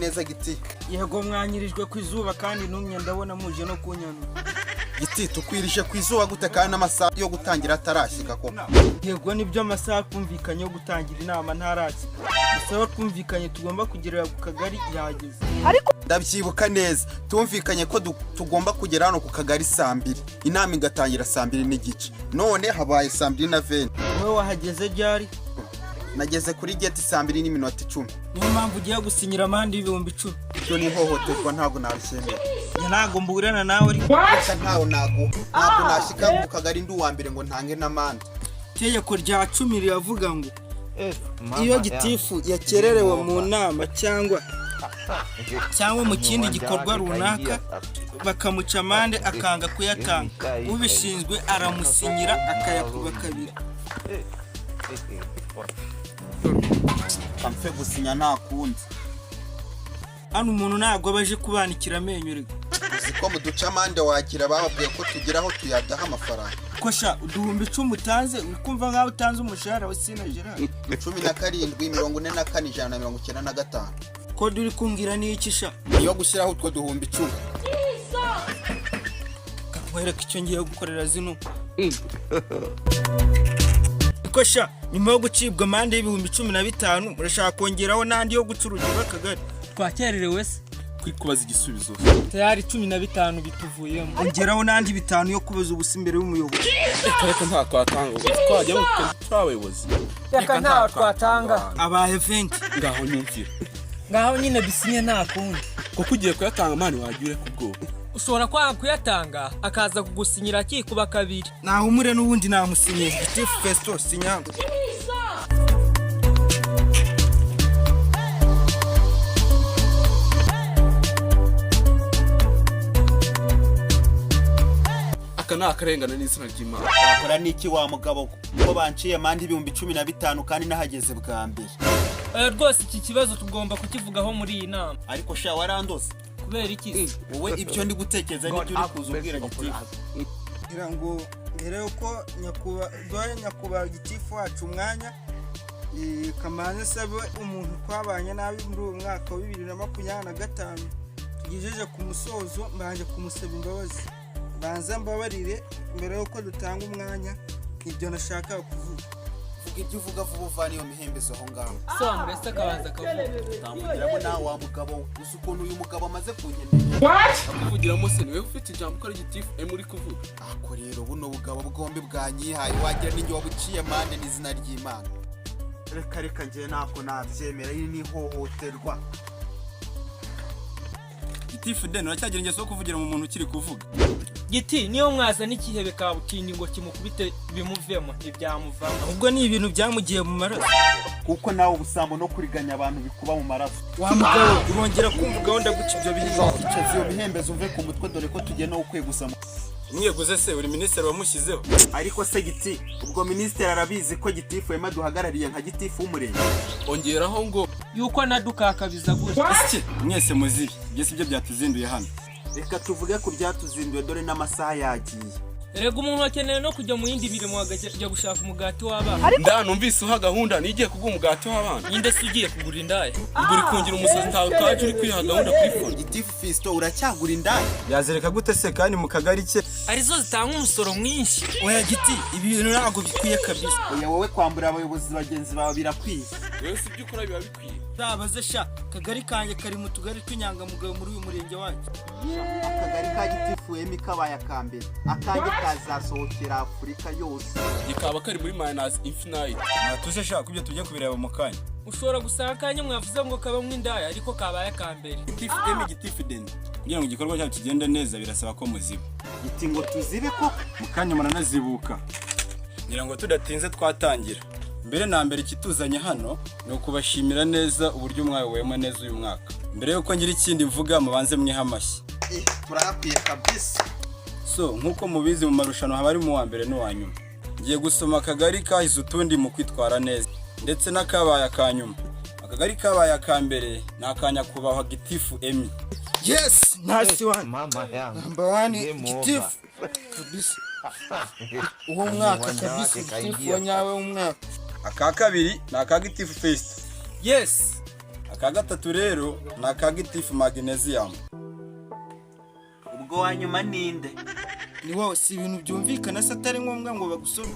neza Giti. Yego mwanyirijwe ku izuba kandi numye ndabona muje no kunyana. Giti tukwirije ku izuba gute kandi n'amasaha yo gutangira atarashika ko. Yego nibyo amasaha kumvikanye yo gutangira inama ntaraki. Bisaba kumvikanye tugomba kugerera ku kagari yageze. Ariko ndabyibuka neza. Tumvikanye ko tugomba kugera hano ku kagari saa 2. Inama igatangira saa 2 n'igice. None habaye saa 2:20. Wowe wahageze ryari? Nageze kuri gate saa 2:10. Niyo mpamvu ugiye gusinyira amande y'ibihumbi 10. Cyo ni hohoterwa ntago nabishemera. Ntago mburana nawe ari ntago ntabwo nashika mu kagari ndi uwa mbere ngo ntange n'amande. Tegeko rya 10 riravuga ngo iyo gitifu yakererewe mu nama cyangwa mu kindi gikorwa runaka bakamuca amande akanga kuyatanga, ubishinzwe aramusinyira akayakuba kabiri. Kamfe gusinya nta kundi. Hano umuntu ntabwo abaje kubanikira amenyo rego. Ziko muduca amande wagira bababwiye ko tugeraho tuyadaha amafaranga. Kosha uduhumbi 10 utanze ukumva nkaho utanze umushahara wa Sina Gerard. 17,44,195. Kode uri kumbwira ni iki sha? Iyo gushyiraho utwo duhumbi 10. Kamwereka icyo ngiye gukorera zino. Kosha nyuma yo gucibwa amande y'ibihumbi 15 murashaka kongeraho nandi yo gucuruza bakagari. Twakererewe se kwikubaza igisubizo. Tayari 15 bituvuyemo. Ongeraho nandi 5 yo kubaza ubusi imbere y'umuyobozi. Reka nta twatanga twajya mu twabayobozi. Reka nta twatanga abaye 20 ngaho nyumvira. Ngaho nyine bisinye nta kundi. Kuko ugiye kuyatanga mani wagire kubwo. Ushobora kwanga kuyatanga akaza kugusinyira kikuba kabiri. Nahumure n'ubundi namusinye Gitifu Festo Sinyango. Aka na akarengana n'izina ry'Imana. Bakora niki wa mugabo ko banciye amande y'ibihumbi 15 kandi nahageze bwa mbere. Rwose iki kibazo tugomba kukivugaho muri iyi nama. Ariko sha warandose. Kubera iki? Wowe ibyo ndi gutekereza n'ibyo uri kuzubwira Gitifu. Ngira ngo mbere yuko nyakuba Gitifu wacu umwanya kamanze sabe umuntu twabanye nabi muri uyu mwaka wa 2025 tugijeje ku musozo mbanje kumusaba imbabazi. Banza mbabarire mbere yuko dutanga umwanya ibyo nashaka kuvuga. Vuga ibyo uvuga vuba uvana iyo mihembezo aho ngaho. So amurese akabanza kavuga. Tamugiramo nawe wa mugabo usukuntu uyu mugabo amaze kunyenera. Akuvugiramo se niwe ufite ijambo ko ari Gitifu muri kuvuga. Ako rero buno bugabo bwombi bwanyihaye wagira ninjye wabuciye amande n'izina ry'Imana. Reka ngiye ntabwo nabyemera iyi ni hohoterwa. Gitifu den uracyagira ingeso yo kuvugira mu muntu ukiri kuvuga. Giti niyo mwaza n'ikihebe kabutindi ngo kimukubite bimuvemo ibyamuvamo. Ubwo ni ibintu byamugiye mu maraso. Kuko nawe ubusambo no kuriganya abantu bikuba mu maraso. Wa mugabo urongera kumvugaho ndaguca ibyo bihizo. Icyo bihembezo uve ku mutwe dore ko tugena ukwegusa. Mweguze se uri ministeri wamushyizeho. Ariko se Giti ubwo ministeri arabizi ko Gitifu yema duhagarariye nka Gitifu w'umurenge. Ongeraho ngo yuko nadukakabiza gutya. iki mwese muzibi byese ibyo byatuzinduye hano. Reka tuvuge ku byatuzinduye dore n'amasaha yagiye. Rega umuntu akeneye no kujya mu yindi birimo agajya gushaka umugati w'abana. Ndanumvise uha gahunda nigiye kugwa umugati w'abana. Ninde se ugiye kugura indaya? Uri kungira umusazi ntawe twaje uri kwiha gahunda kuri phone. Gitifu Festo uracyagura indaya. Yazereka gute se kandi mu kagari cye Arizo zitanga umusoro mwinshi. oya Giti ibintu ntabwo bikwiye kabisa. Oya wowe kwambura abayobozi bagenzi bawe birakwiye. Wewe si byukora biba bikwiye. Zabaze sha kagari kanje kari mu tugari tw'inyangamugayo muri uyu murenge wacu. Akagari ka Gitifu yemi kabaye akambere. Akange kazasohokera Afurika yose. Gikaba kari muri -infinite. Natuje sha kubyo tujye kubireba mu kanya. Ushobora gusanga kanye mwavuze ngo kaba mw'indaya ariko kabaye akambere. Gitifu den. Kugira ngo igikorwa cyacu kigende neza birasaba ko muziba. Giti ngo tuzibe ko Mu kanya muranazibuka. Ngira ngo tudatinze twatangira. Mbere na mbere ikituzanye hano ni ukubashimira neza uburyo mwayoboyemo neza uyu mwaka. Mbere yuko ngira ikindi mvuga mubanze mwiha amashyi. turahakwiye kabisa. So nkuko mubizi mu marushanwa haba ari mu wa mbere n'uwa nyuma. Ngiye gusoma akagari kahize utundi mu kwitwara neza ndetse n'akabaye akanyuma. Akagari kabaye akambere nakanya kubaho Gitifu Emi. Yes, nice one. Mama yangu. Number 1 Gitifu kabisa. Uwo mwaka kabisa Gitifu wanyawe umwaka. Aka kabiri na aka Gitifu Festo. Yes. aka gatatu rero ni aka gitifu magnesium. ubwo wanyuma ninde? ni wowe. Si ibintu byumvikana se atari ngombwa ngo bagusome?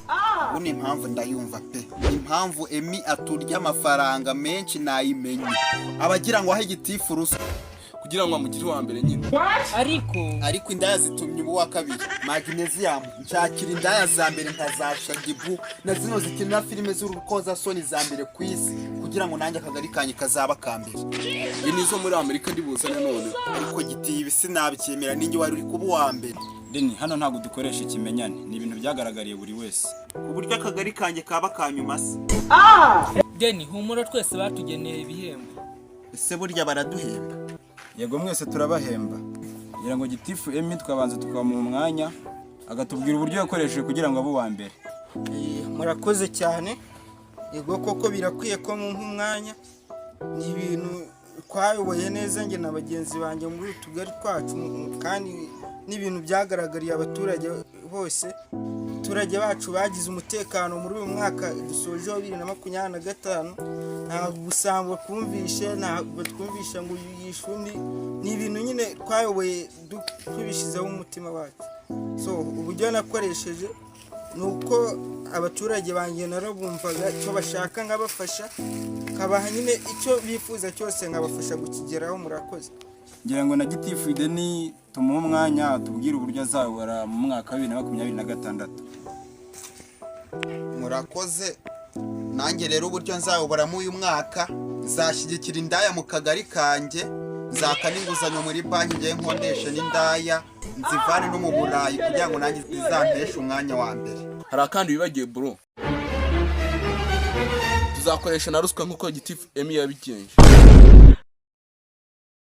ubu ni impamvu ndayumva pe. impamvu Emi aturya amafaranga menshi nayimenye. abagira ngo ahe gitifu ruswa kugira ngo amugire uwa mbere nyine. ariko indaya zitumye ubu wa kabiri. magnesium nshakira indaya za mbere nkazasha gibu na zino zikinira filime z'urukozasoni za mbere ku isi kugira ngo nanjye akagari kanye kazaba kambere. Iyi nizo muri Amerika ndi buzane none. ariko gitiye ibi sinabyemera, ninjye wari uri kuba uwa mbere. Deni, hano ntabwo dukoresha ikimenyane, ni ibintu byagaragariye buri wese. uburyo akagari kanjye kaba kanyuma se. Deni, humura twese batugeneye ibihembo. ese burya baraduhemba? Yego mwese turabahemba. Ngira ngo gitifu Emi twabanza tukamuha umwanya agatubwira uburyo yakoresheje kugira ngo abe uwa mbere. Murakoze cyane. Yego koko birakwiye ko mumpa umwanya. Ni ibintu twayoboye neza nge na bagenzi banjye muri utugari twacu, kandi n'ibintu byagaragariye abaturage bose. Abaturage bacu bagize umutekano muri uyu mwaka dusoje 2025. ntabwo ubusambo twumvishe, ntabwo twumvisha ngo yishundi. ni ibintu nyine twayoboye tubishizeho umutima wacu. So uburyo nakoresheje nuko abaturage banjye narabumvaga icyo bashaka nkabafasha, kabaha nyine icyo bifuza cyose nkabafasha gukigeraho. Murakoze. Ngira ngo na gitifu Deni tumuhe umwanya atubwire uburyo azayobora mu mwaka wa 2026. murakoze. nanjye rero uburyo nzayoboramo uyu mwaka, nzashyigikira indaya mu kagari kanjye, nzaka n'inguzanyo muri banki ngiye nkondeshe n'indaya, nzivane no mu Burayi kugira ngo nanjye zizanteshe umwanya wa mbere. Hari akandi wibagiye bro. Tuzakoresha na ruswa nk'uko gitifu Emi yabigenje.